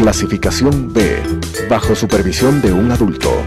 Clasificación B, bajo supervisión de un adulto.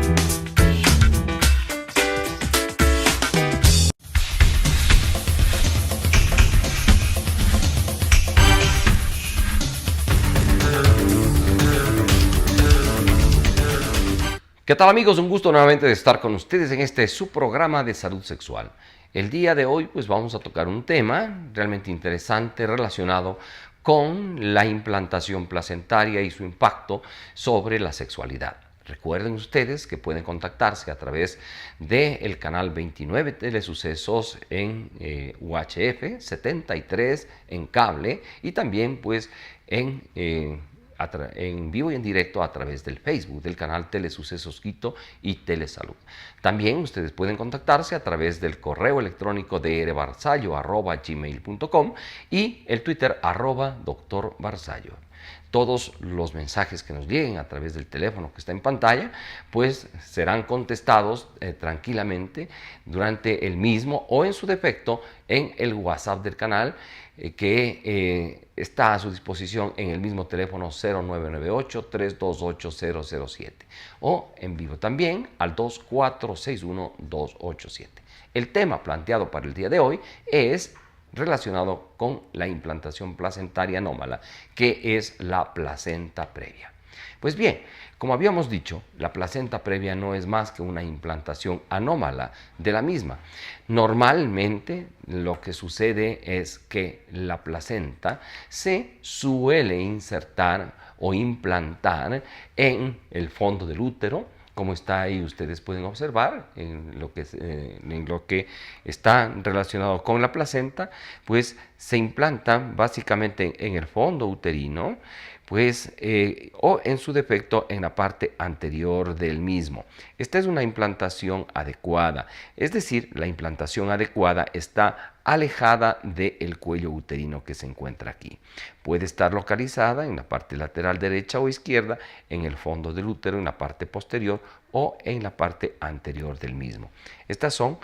¿Qué tal, amigos? Un gusto nuevamente de estar con ustedes en este su programa de salud sexual. El día de hoy pues vamos a tocar un tema realmente interesante relacionado con la implantación placentaria y su impacto sobre la sexualidad. Recuerden ustedes que pueden contactarse a través del canal 29 Telesucesos en UHF, 73 en cable y también pues en vivo y en directo a través del Facebook, del canal Telesucesos Quito y Telesalud. También ustedes pueden contactarse a través del correo electrónico de rbarzallo@gmail.com y el Twitter @doctorbarzallo. Todos los mensajes que nos lleguen a través del teléfono que está en pantalla, pues serán contestados tranquilamente durante el mismo o en su defecto en el WhatsApp del canal que está a su disposición en el mismo teléfono 0998-328-007 o en vivo también al 2461-287. El tema planteado para el día de hoy es relacionado con la implantación placentaria anómala, que es la placenta previa. Pues bien, como habíamos dicho, la placenta previa no es más que una implantación anómala de la misma. Normalmente lo que sucede es que la placenta se suele insertar o implantar en el fondo del útero, como está ahí, ustedes pueden observar en lo que está relacionado con la placenta, pues se implanta básicamente en el fondo uterino, pues, o en su defecto en la parte anterior del mismo. Esta es una implantación adecuada, es decir, la implantación adecuada está alejada del cuello uterino que se encuentra aquí. Puede estar localizada en la parte lateral derecha o izquierda, en el fondo del útero, en la parte posterior o en la parte anterior del mismo. Estas son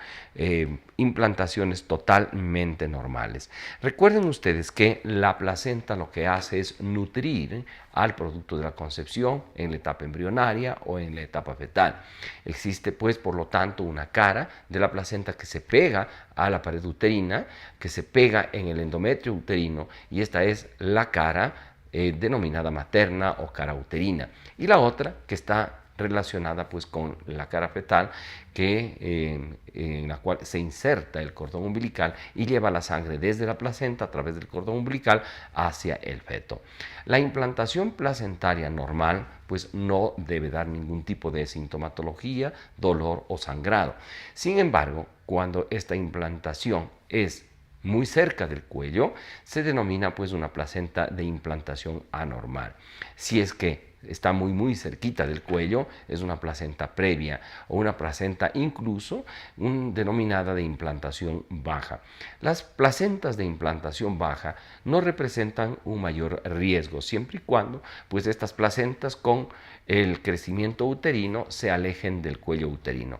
implantaciones totalmente normales. Recuerden ustedes que la placenta lo que hace es nutrir al producto de la concepción en la etapa embrionaria o en la etapa fetal. Existe pues por lo tanto una cara de la placenta que se pega a la pared uterina, que se pega en el endometrio uterino, y esta es la cara denominada materna o cara uterina, y la otra que está relacionada pues con la cara fetal, en la cual se inserta el cordón umbilical y lleva la sangre desde la placenta a través del cordón umbilical hacia el feto. La implantación placentaria normal pues no debe dar ningún tipo de sintomatología, dolor o sangrado. Sin embargo, cuando esta implantación es muy cerca del cuello, se denomina pues una placenta de implantación anormal. Si es que está muy cerquita del cuello, es una placenta previa o una placenta incluso denominada de implantación baja. Las placentas de implantación baja no representan un mayor riesgo, siempre y cuando pues estas placentas con el crecimiento uterino se alejen del cuello uterino.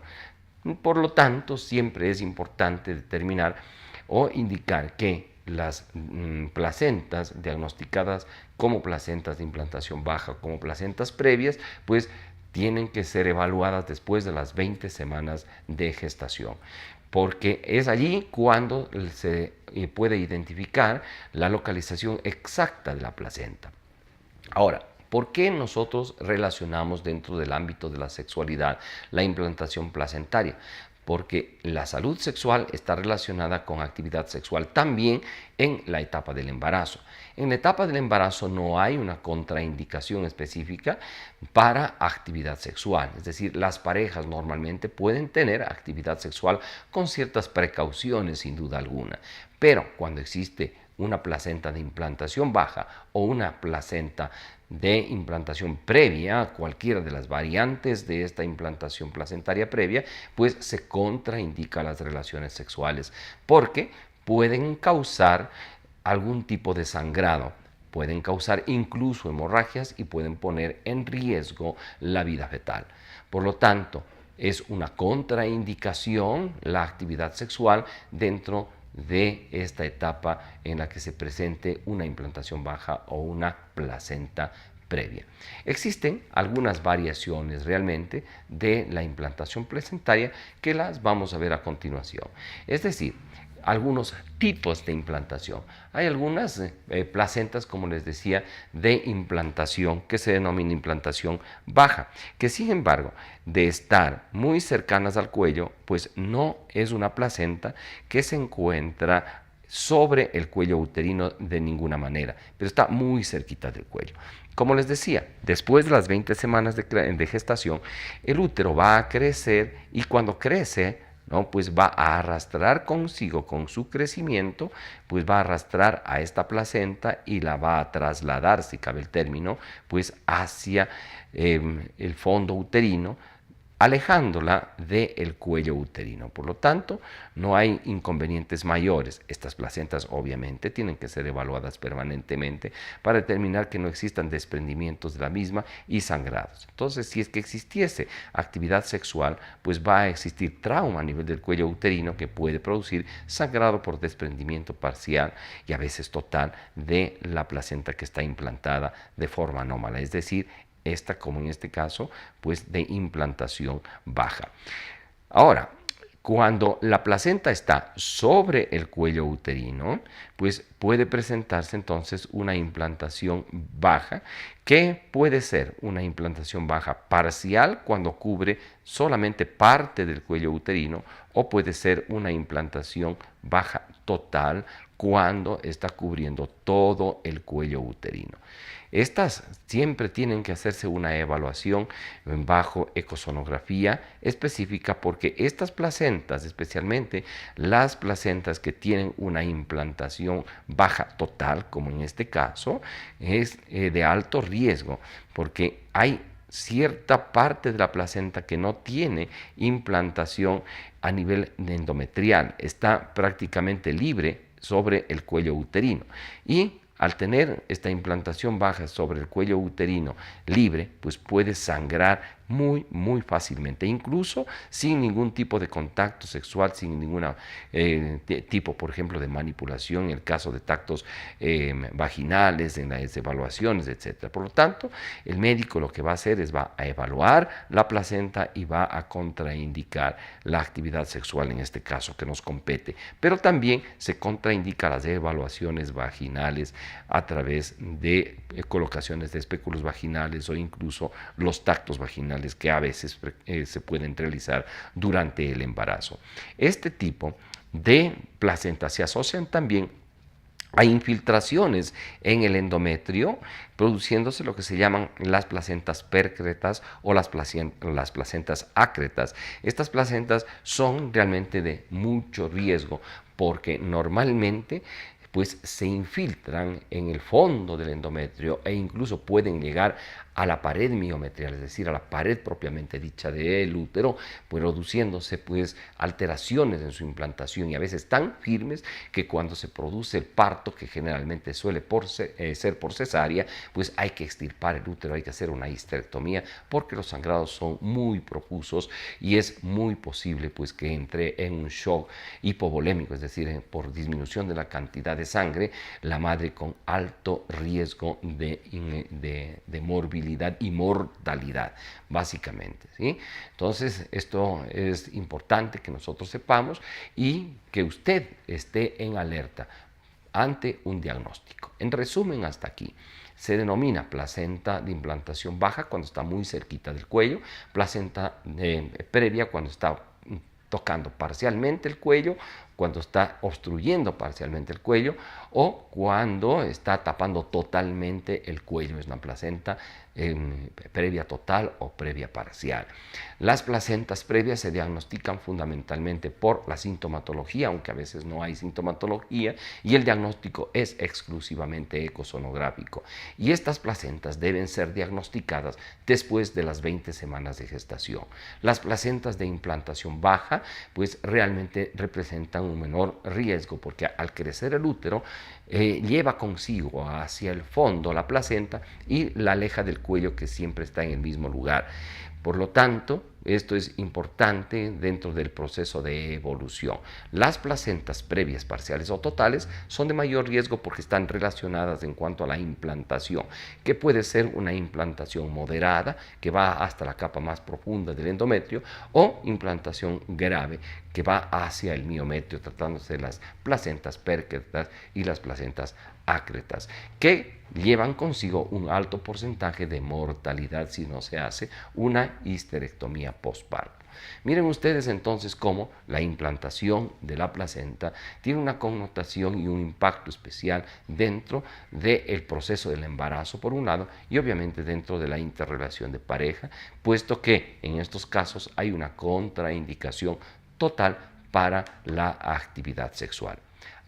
Por lo tanto, siempre es importante determinar o indicar que las placentas diagnosticadas como placentas de implantación baja o como placentas previas, pues tienen que ser evaluadas después de las 20 semanas de gestación, porque es allí cuando se puede identificar la localización exacta de la placenta. Ahora, ¿por qué nosotros relacionamos dentro del ámbito de la sexualidad la implantación placentaria? Porque la salud sexual está relacionada con actividad sexual también en la etapa del embarazo. En la etapa del embarazo no hay una contraindicación específica para actividad sexual, es decir, las parejas normalmente pueden tener actividad sexual con ciertas precauciones sin duda alguna, pero cuando existe una placenta de implantación baja o una placenta de implantación previa, cualquiera de las variantes de esta implantación placentaria previa, pues se contraindica las relaciones sexuales porque pueden causar algún tipo de sangrado, pueden causar incluso hemorragias y pueden poner en riesgo la vida fetal. Por lo tanto, es una contraindicación la actividad sexual dentro de esta etapa en la que se presente una implantación baja o una placenta previa. Existen algunas variaciones realmente de la implantación placentaria que las vamos a ver a continuación. Es decir, algunos tipos de implantación. Hay algunas placentas, como les decía, de implantación que se denomina implantación baja, que sin embargo, de estar muy cercanas al cuello, pues no es una placenta que se encuentra sobre el cuello uterino de ninguna manera, pero está muy cerquita del cuello. Como les decía, después de las 20 semanas de gestación, el útero va a crecer y cuando crece, ¿no? Pues va a arrastrar consigo, con su crecimiento, pues va a arrastrar a esta placenta y la va a trasladar, si cabe el término, pues hacia el fondo uterino, alejándola del cuello uterino. Por lo tanto, no hay inconvenientes mayores. Estas placentas obviamente tienen que ser evaluadas permanentemente para determinar que no existan desprendimientos de la misma y sangrados. Entonces, si es que existiese actividad sexual, pues va a existir trauma a nivel del cuello uterino que puede producir sangrado por desprendimiento parcial y a veces total de la placenta que está implantada de forma anómala, es decir, esta, como en este caso, pues de implantación baja. Ahora, cuando la placenta está sobre el cuello uterino, pues puede presentarse entonces una implantación baja, que puede ser una implantación baja parcial cuando cubre solamente parte del cuello uterino, o puede ser una implantación baja total cuando está cubriendo todo el cuello uterino. Estas siempre tienen que hacerse una evaluación bajo ecosonografía específica, porque estas placentas, especialmente las placentas que tienen una implantación baja total, como en este caso, es de alto riesgo, porque hay cierta parte de la placenta que no tiene implantación a nivel endometrial, está prácticamente libre sobre el cuello uterino, y al tener esta implantación baja sobre el cuello uterino libre, pues puede sangrar muy fácilmente, incluso sin ningún tipo de contacto sexual, sin ningún tipo, por ejemplo, de manipulación en el caso de tactos vaginales, en las evaluaciones, etc. Por lo tanto, el médico lo que va a hacer es va a evaluar la placenta y va a contraindicar la actividad sexual en este caso que nos compete, pero también se contraindica las evaluaciones vaginales a través de colocaciones de espéculos vaginales o incluso los tactos vaginales que a veces se pueden realizar durante el embarazo. Este tipo de placentas se asocian también a infiltraciones en el endometrio, produciéndose lo que se llaman las placentas percretas o las placentas acretas. Estas placentas son realmente de mucho riesgo porque normalmente pues se infiltran en el fondo del endometrio e incluso pueden llegar a la pared miometrial, es decir, a la pared propiamente dicha del útero, produciéndose pues alteraciones en su implantación y a veces tan firmes que cuando se produce el parto, que generalmente suele ser por cesárea, pues hay que extirpar el útero, hay que hacer una histerectomía porque los sangrados son muy profusos y es muy posible pues que entre en un shock hipovolémico, es decir, por disminución de la cantidad de sangre, la madre con alto riesgo de morbilidad y mortalidad, básicamente, ¿sí? Entonces, esto es importante que nosotros sepamos y que usted esté en alerta ante un diagnóstico. En resumen, hasta aquí. Se denomina placenta de implantación baja cuando está muy cerquita del cuello, placenta previa cuando está tocando parcialmente el cuello, cuando está obstruyendo parcialmente el cuello o cuando está tapando totalmente el cuello. Es una placenta previa total o previa parcial. Las placentas previas se diagnostican fundamentalmente por la sintomatología, aunque a veces no hay sintomatología, y el diagnóstico es exclusivamente ecosonográfico. Y estas placentas deben ser diagnosticadas después de las 20 semanas de gestación. Las placentas de implantación baja, pues realmente representan un menor riesgo porque al crecer el útero lleva consigo hacia el fondo la placenta y la aleja del cuello que siempre está en el mismo lugar. Por lo tanto, esto es importante dentro del proceso de evolución. Las placentas previas, parciales o totales son de mayor riesgo porque están relacionadas en cuanto a la implantación, que puede ser una implantación moderada, que va hasta la capa más profunda del endometrio, o implantación grave, que va hacia el miometrio, tratándose de las placentas pércretas y las placentas ácretas, que llevan consigo un alto porcentaje de mortalidad si no se hace una histerectomía postparto. Miren ustedes entonces cómo la implantación de la placenta tiene una connotación y un impacto especial dentro del proceso del embarazo, por un lado, y obviamente dentro de la interrelación de pareja, puesto que en estos casos hay una contraindicación total para la actividad sexual.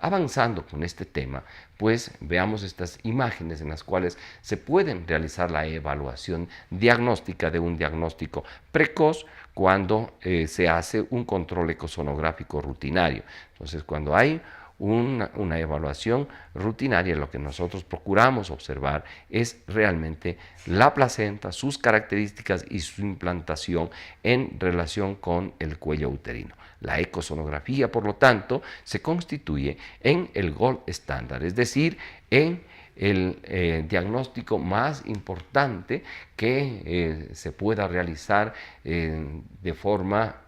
Avanzando con este tema, pues veamos estas imágenes en las cuales se pueden realizar la evaluación diagnóstica de un diagnóstico precoz cuando se hace un control ecosonográfico rutinario. Entonces, cuando hay una evaluación rutinaria, lo que nosotros procuramos observar es realmente la placenta, sus características y su implantación en relación con el cuello uterino. La ecosonografía, por lo tanto, se constituye en el gold estándar, es decir, en el diagnóstico más importante que se pueda realizar de forma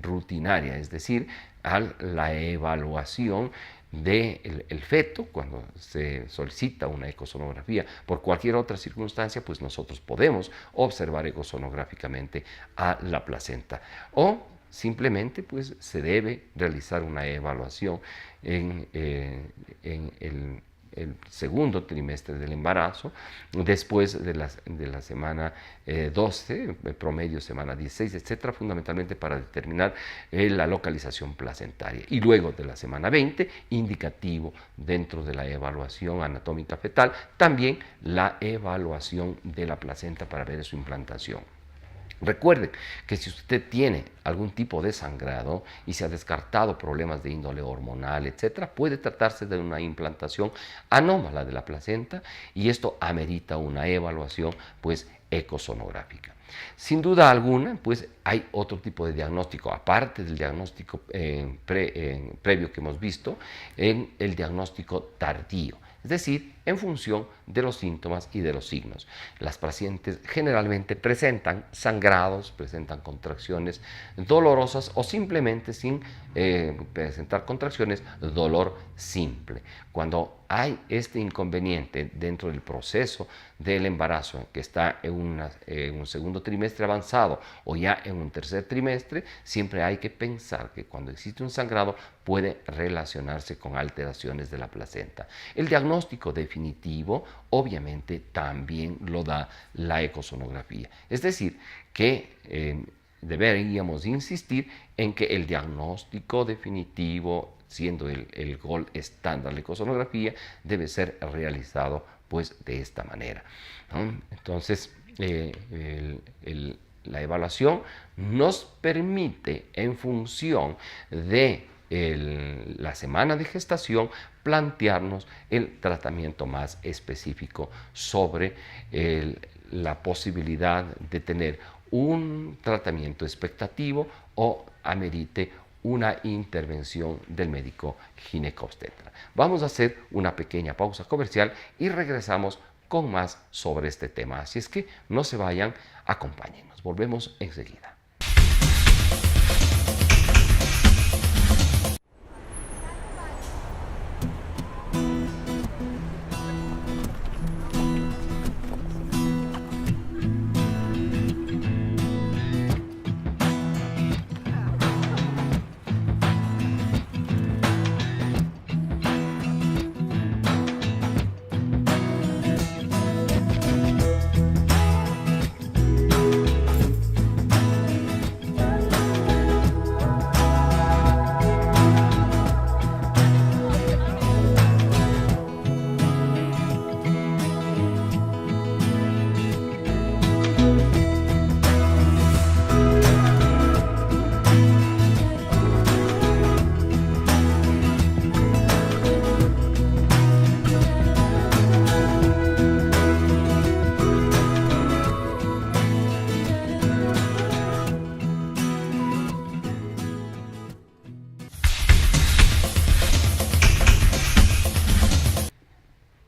rutinaria, es decir, a la evaluación del feto. Cuando se solicita una ecosonografía por cualquier otra circunstancia, pues nosotros podemos observar ecosonográficamente a la placenta, o simplemente pues se debe realizar una evaluación en el segundo trimestre del embarazo, después de la semana 12, promedio semana 16, etcétera, fundamentalmente para determinar la localización placentaria. Y luego de la semana 20, indicativo dentro de la evaluación anatómica fetal, también la evaluación de la placenta para ver su implantación. Recuerden que si usted tiene algún tipo de sangrado y se ha descartado problemas de índole hormonal, etcétera, puede tratarse de una implantación anómala de la placenta, y esto amerita una evaluación pues ecosonográfica. Sin duda alguna, pues hay otro tipo de diagnóstico, aparte del diagnóstico previo que hemos visto, en el diagnóstico tardío, es decir, en función de los síntomas y de los signos. Las pacientes generalmente presentan sangrados, presentan contracciones dolorosas o simplemente sin presentar contracciones, dolor simple. Cuando hay este inconveniente dentro del proceso del embarazo, que está en un segundo trimestre avanzado o ya en un tercer trimestre, siempre hay que pensar que cuando existe un sangrado puede relacionarse con alteraciones de la placenta. El diagnóstico definitivo obviamente también lo da la ecosonografía. Es decir, que deberíamos insistir en que el diagnóstico definitivo, siendo el gold estándar la ecosonografía, debe ser realizado pues de esta manera, ¿no? Entonces, la evaluación nos permite, en función de la semana de gestación, plantearnos el tratamiento más específico sobre la posibilidad de tener un tratamiento expectativo o amerite una intervención del médico ginecobstetra. Vamos a hacer una pequeña pausa comercial y regresamos con más sobre este tema. Así es que no se vayan, acompáñenos. Volvemos enseguida.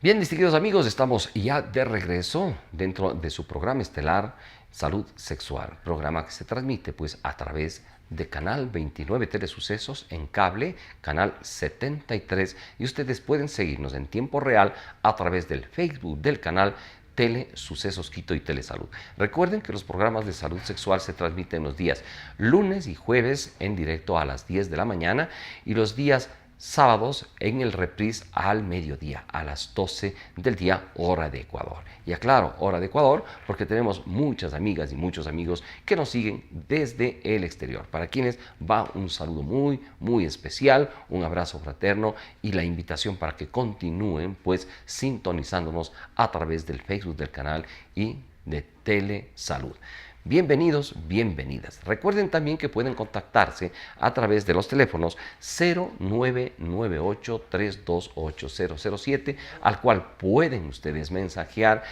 Bien, distinguidos amigos, estamos ya de regreso dentro de su programa estelar Salud Sexual, programa que se transmite pues a través de Canal 29 Telesucesos en cable, Canal 73, y ustedes pueden seguirnos en tiempo real a través del Facebook del canal Telesucesos Quito y Telesalud. Recuerden que los programas de salud sexual se transmiten los días lunes y jueves en directo a las 10 de la mañana y los días sábados en el reprise al mediodía, a las 12 del día, hora de Ecuador. Y aclaro, hora de Ecuador, porque tenemos muchas amigas y muchos amigos que nos siguen desde el exterior, para quienes va un saludo muy, muy especial, un abrazo fraterno y la invitación para que continúen pues sintonizándonos a través del Facebook del canal y de Telesalud. Bienvenidos, bienvenidas. Recuerden también que pueden contactarse a través de los teléfonos 0998-328-007, al cual pueden ustedes mensajear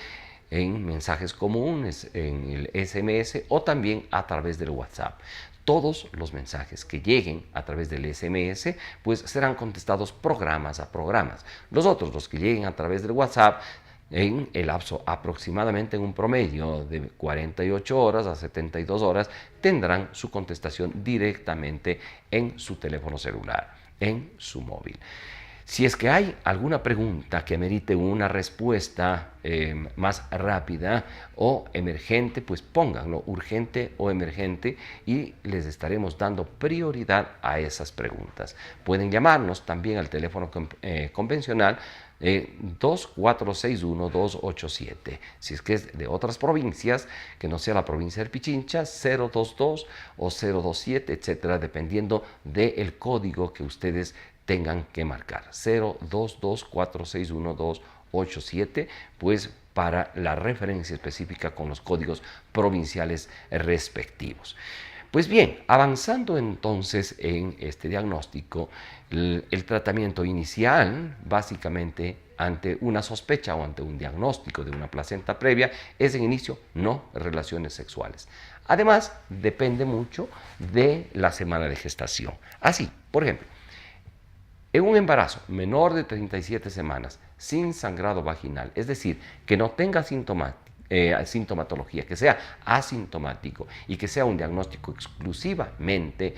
en mensajes comunes, en el SMS o también a través del WhatsApp. Todos los mensajes que lleguen a través del SMS pues serán contestados programas a programas. Los otros, los que lleguen a través del WhatsApp, en el lapso aproximadamente en un promedio de 48 horas a 72 horas, tendrán su contestación directamente en su teléfono celular, en su móvil. Si es que hay alguna pregunta que merite una respuesta más rápida o emergente, pues pónganlo urgente o emergente y les estaremos dando prioridad a esas preguntas. Pueden llamarnos también al teléfono convencional 2461-287. Si es que es de otras provincias, que no sea la provincia del Pichincha, 022 o 027, etcétera, dependiendo del código que ustedes tengan que marcar. 022-461-287, pues para la referencia específica con los códigos provinciales respectivos. Pues bien, avanzando entonces en este diagnóstico, el tratamiento inicial, básicamente ante una sospecha o ante un diagnóstico de una placenta previa, es en inicio no relaciones sexuales. Además, depende mucho de la semana de gestación. Así, por ejemplo, en un embarazo menor de 37 semanas, sin sangrado vaginal, es decir, que no tenga sintomatología, que sea asintomático y que sea un diagnóstico exclusivamente,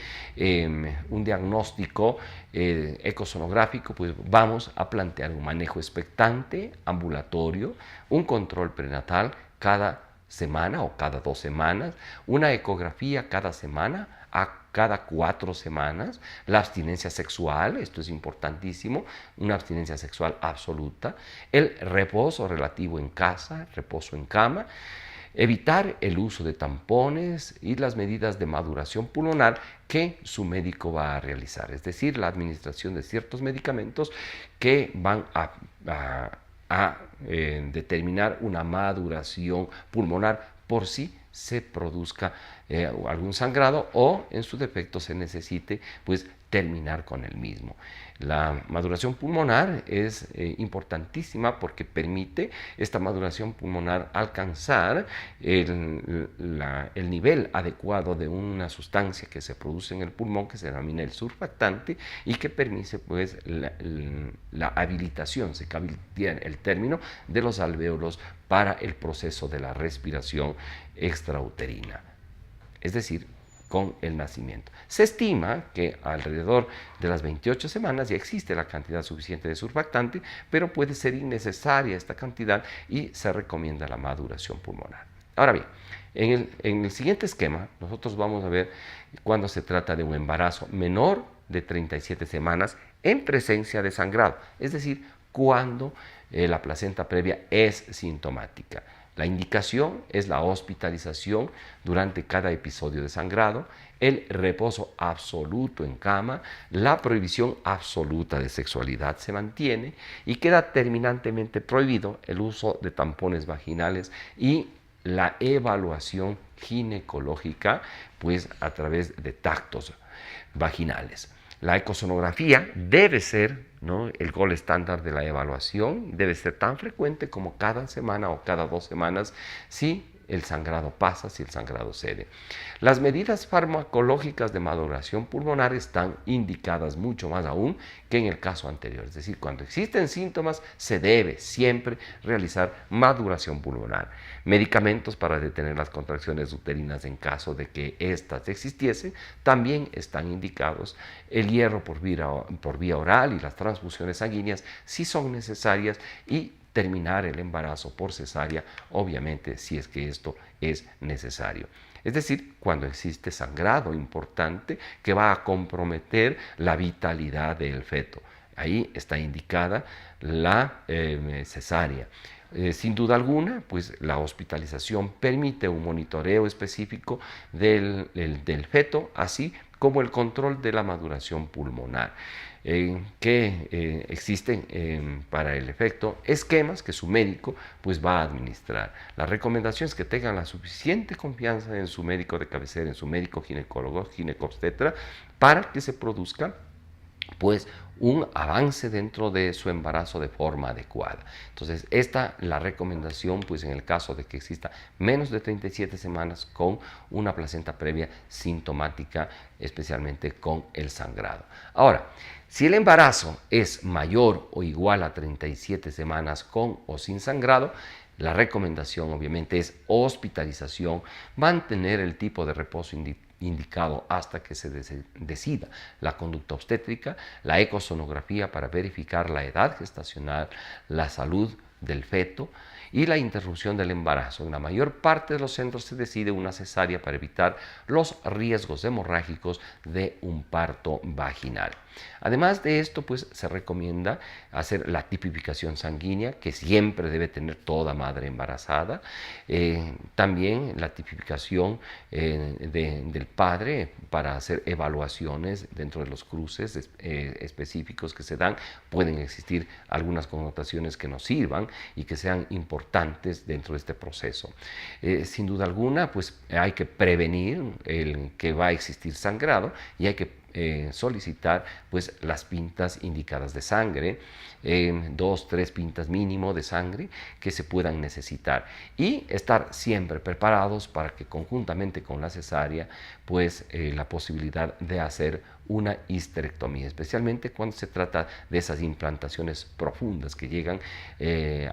un diagnóstico ecosonográfico, pues vamos a plantear un manejo expectante, ambulatorio, un control prenatal cada semana o cada 2 semanas, una ecografía cada semana, a cada 4 semanas, la abstinencia sexual, esto es importantísimo, una abstinencia sexual absoluta, el reposo relativo en casa, reposo en cama, evitar el uso de tampones y las medidas de maduración pulmonar que su médico va a realizar, es decir, la administración de ciertos medicamentos que van a determinar una maduración pulmonar por si se produzca algún sangrado o en su defecto se necesite pues terminar con el mismo. La maduración pulmonar es importantísima porque permite esta maduración pulmonar alcanzar el nivel adecuado de una sustancia que se produce en el pulmón que se denomina el surfactante y que permite pues la habilitación, se cambia el término, de los alvéolos para el proceso de la respiración extrauterina, es decir, con el nacimiento. Se estima que alrededor de las 28 semanas ya existe la cantidad suficiente de surfactante, pero puede ser innecesaria esta cantidad y se recomienda la maduración pulmonar. Ahora bien, en el siguiente esquema, nosotros vamos a ver cuando se trata de un embarazo menor de 37 semanas en presencia de sangrado, es decir, cuando la placenta previa es sintomática. La indicación es la hospitalización durante cada episodio de sangrado, el reposo absoluto en cama, la prohibición absoluta de sexualidad se mantiene y queda terminantemente prohibido el uso de tampones vaginales y la evaluación ginecológica, pues a través de tactos vaginales. La ecosonografía debe ser, ¿no?, el gol estándar de la evaluación, debe ser tan frecuente como cada semana o cada 2 semanas si el sangrado pasa, si el sangrado cede. Las medidas farmacológicas de maduración pulmonar están indicadas mucho más aún que en el caso anterior. Es decir, cuando existen síntomas, se debe siempre realizar maduración pulmonar. Medicamentos para detener las contracciones uterinas en caso de que éstas existiesen también están indicados. El hierro por vía oral y las transfusiones sanguíneas sí son necesarias, y terminar el embarazo por cesárea, obviamente, si es que esto es necesario. Es decir, cuando existe sangrado importante que va a comprometer la vitalidad del feto. Ahí está indicada la cesárea. Sin duda alguna, pues la hospitalización permite un monitoreo específico del feto, así como el control de la maduración pulmonar. Que existen para el efecto esquemas que su médico pues va a administrar. La recomendación es que tengan la suficiente confianza en su médico de cabecera, en su médico ginecólogo, ginecobstetra, para que se produzca pues un avance dentro de su embarazo de forma adecuada. Entonces, la recomendación, pues en el caso de que exista menos de 37 semanas con una placenta previa sintomática, especialmente con el sangrado. Ahora, si el embarazo es mayor o igual a 37 semanas con o sin sangrado, la recomendación obviamente es hospitalización, mantener el tipo de reposo indicado hasta que se decida la conducta obstétrica, la ecosonografía para verificar la edad gestacional, la salud del feto y la interrupción del embarazo. En la mayor parte de los centros se decide una cesárea para evitar los riesgos hemorrágicos de un parto vaginal. Además de esto, pues se recomienda hacer la tipificación sanguínea, que siempre debe tener toda madre embarazada. También la tipificación del padre para hacer evaluaciones dentro de los cruces específicos que se dan. Pueden existir algunas connotaciones que nos sirvan y que sean importantes dentro de este proceso. Sin duda alguna, pues hay que prevenir el que va a existir sangrado, y hay que solicitar pues las pintas indicadas de sangre, 2-3 pintas mínimo de sangre que se puedan necesitar, y estar siempre preparados para que conjuntamente con la cesárea pues la posibilidad de hacer una histerectomía, especialmente cuando se trata de esas implantaciones profundas que llegan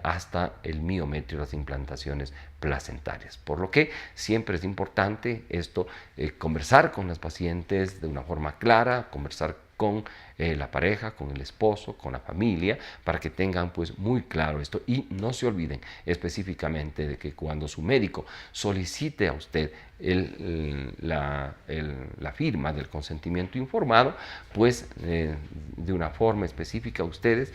hasta el miometrio, las implantaciones placentarias. Por lo que siempre es importante esto, conversar con las pacientes de una forma clara, conversar con la pareja, con el esposo, con la familia, para que tengan pues muy claro esto, y no se olviden específicamente de que cuando su médico solicite a usted la firma del consentimiento informado, pues de una forma específica ustedes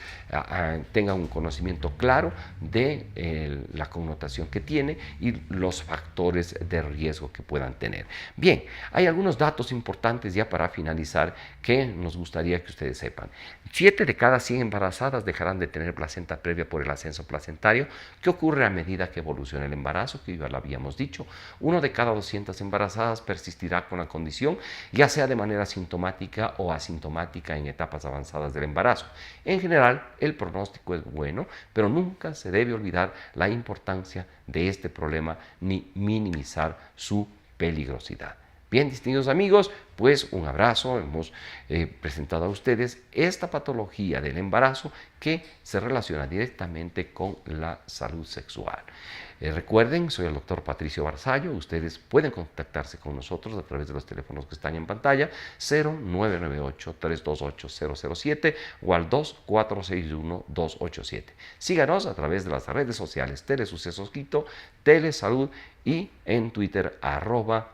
tengan un conocimiento claro de la connotación que tiene y los factores de riesgo que puedan tener. Bien, hay algunos datos importantes ya para finalizar que nos gustaría que ustedes sepan. 7 de cada 100 embarazadas dejarán de tener placenta previa por el ascenso placentario, que ocurre a medida que evoluciona el embarazo, que ya lo habíamos dicho. 1 de cada 200 embarazadas persistirá con la condición, ya sea de manera sintomática o asintomática en etapas avanzadas del embarazo. En general, el pronóstico es bueno, pero nunca se debe olvidar la importancia de este problema ni minimizar su peligrosidad. Bien, distinguidos amigos, pues un abrazo. Hemos presentado a ustedes esta patología del embarazo que se relaciona directamente con la salud sexual. Recuerden, soy el doctor Patricio Barzallo. Ustedes pueden contactarse con nosotros a través de los teléfonos que están en pantalla, 0998-328-007 o al 2461-287. Síganos a través de las redes sociales Telesucesos Quito, Telesalud y en Twitter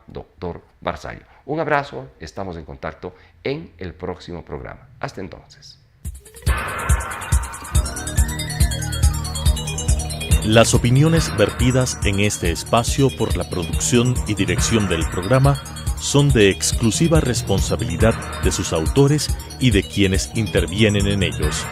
@Dr. Barzallo. Un abrazo, estamos en contacto en el próximo programa. Hasta entonces. Las opiniones vertidas en este espacio por la producción y dirección del programa son de exclusiva responsabilidad de sus autores y de quienes intervienen en ellos.